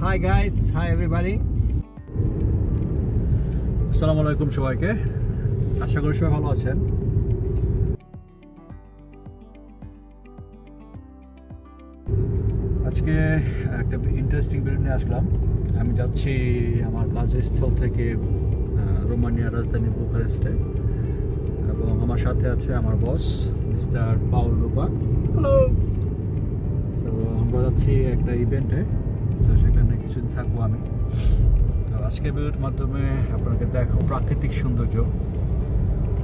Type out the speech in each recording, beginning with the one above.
Hi guys, hi everybody. আসসালামু আলাইকুম সবাইকে, আশা করি সবাই ভালো আছেন। আজকে একটা ইন্টারেস্টিং ভিডিও নিয়ে আসলাম। আমি যাচ্ছি আমার কাজস্থল থেকে রোমানিয়ার রাজধানী বুকারেস্টে, এবং আমার সাথে আছে আমার বস মিস্টার পাউল রুপা। Hello. সো আমরা যাচ্ছি একটা ইভেন্টে, সো সেখানে কিছুদিন থাকবো আমি। তো আজকের ভিডিওর মাধ্যমে আপনাকে দেখো প্রাকৃতিক সৌন্দর্য।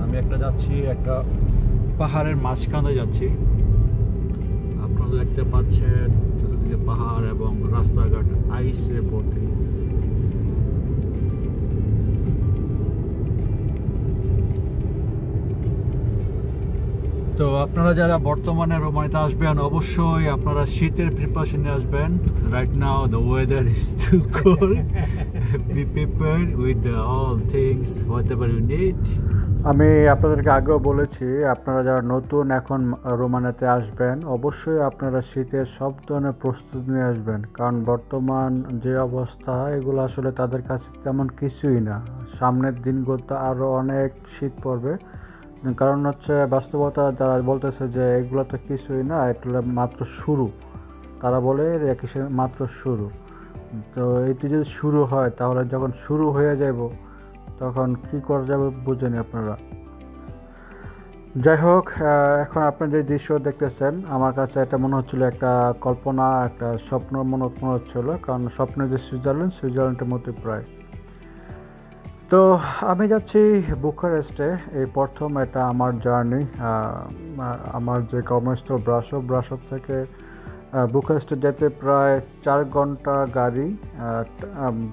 আমি যাচ্ছি একটা পাহাড়ের মাঝখানে যাচ্ছি। আপনারা দেখতে পাচ্ছেন চতুর্দিকে পাহাড় এবং রাস্তাঘাট আইসে ভর্তি। তো আপনারা যারা বর্তমানে রোমানিতে আসবেন, অবশ্যই আপনারা শীতের প্রিপারেশন নিয়ে আসবেন। Right now the weather is too cold. Be prepared with all things whatever you need. আমি আপনাদেরকে আগেও বলেছি, আপনারা যারা নতুন এখন রোমানিয়াতে আসবেন, অবশ্যই আপনারা শীতের সব ধরনের প্রস্তুতি নিয়ে আসবেন, কারণ বর্তমান যে অবস্থা এগুলো আসলে তাদের কাছে তেমন কিছুই না। সামনের দিনগুলোতে আরও অনেক শীত পড়বে, কারণ হচ্ছে বাস্তবতা যারা বলতেছে যে এগুলো তো কিছুই না, এটা মাত্র শুরু। তারা বলে মাত্র শুরু। তো এটি যদি শুরু হয়, তাহলে যখন শুরু হয়ে যাব তখন কি করা যাবে বুঝেনি আপনারা। যাই হোক, এখন আপনার যে দৃশ্য দেখতেছেন, আমার কাছে এটা মনে হচ্ছিল একটা কল্পনা, একটা স্বপ্ন মনে হচ্ছিল, কারণ স্বপ্নের যে সুইজারল্যান্ডের মধ্যে প্রায়। তো আমি যাচ্ছি বুকারেস্টে, এই প্রথম এটা আমার জার্নি। আমার যে কর্মস্থল ব্রাসov থেকে বুকারেস্টে যেতে প্রায় 4 ঘন্টা গাড়ি,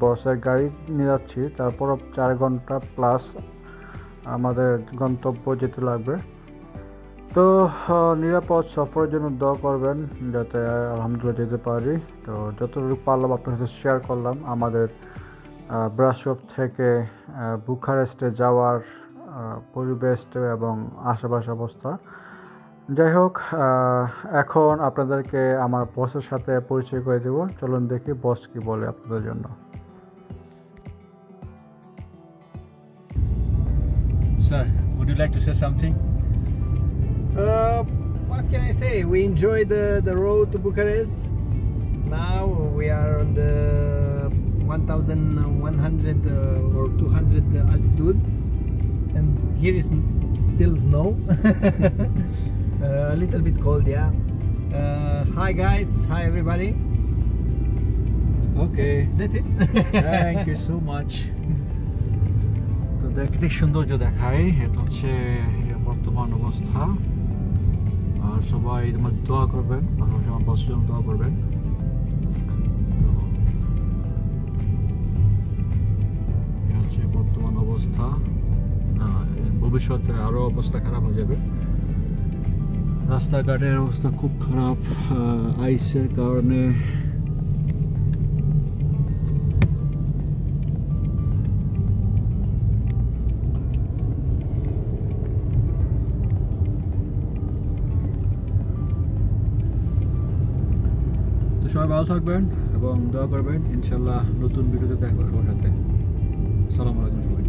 বসের গাড়ি নিয়ে যাচ্ছি। তারপর 4 ঘন্টা প্লাস আমাদের গন্তব্য যেতে লাগবে। তো নিরাপদ সফরের জন্য দোয়া করবেন, যাতে আলহামদুলিল্লাহ যেতে পারি। তো যতটুকু পারলাম আপনার সাথে শেয়ার করলাম আমাদের ব্রাসov থেকে বুকারেস্টে যাওয়ার পরিবেশ এবং আশেপাশে অবস্থা। যাই হোক, এখন আপনাদেরকে আমার বসের সাথে পরিচয় করে দেব। চলুন দেখি বস কি বলে আপনাদের জন্য। Sir, would you like to say something? What can I say? We enjoyed the road to Bucharest. Now we are on the 1100 or 200 altitude, and here is still snow. A little bit cold, yeah. Hi guys, hi everybody. Okay, that's it. Thank you so much. তো দেখতে সৌন্দর্য দেখায়, এটা হচ্ছে বর্তমান অবস্থা। আর সবাই দোয়া করবেন, পাশাপাশি আমার বসের জন্য দোয়া করবেন। বর্তমান অবস্থা, ভবিষ্যতে আরো অবস্থা খারাপ হয়ে যাবে। রাস্তাঘাটের অবস্থা খুব খারাপ আইসের কারণে। তো সবাই ভালো থাকবেন এবং দোয়া করবেন। ইনশাল্লাহ নতুন ভিডিওতে দেখা হবে সবার সাথে। আসসালামু আলাইকুম সবাই।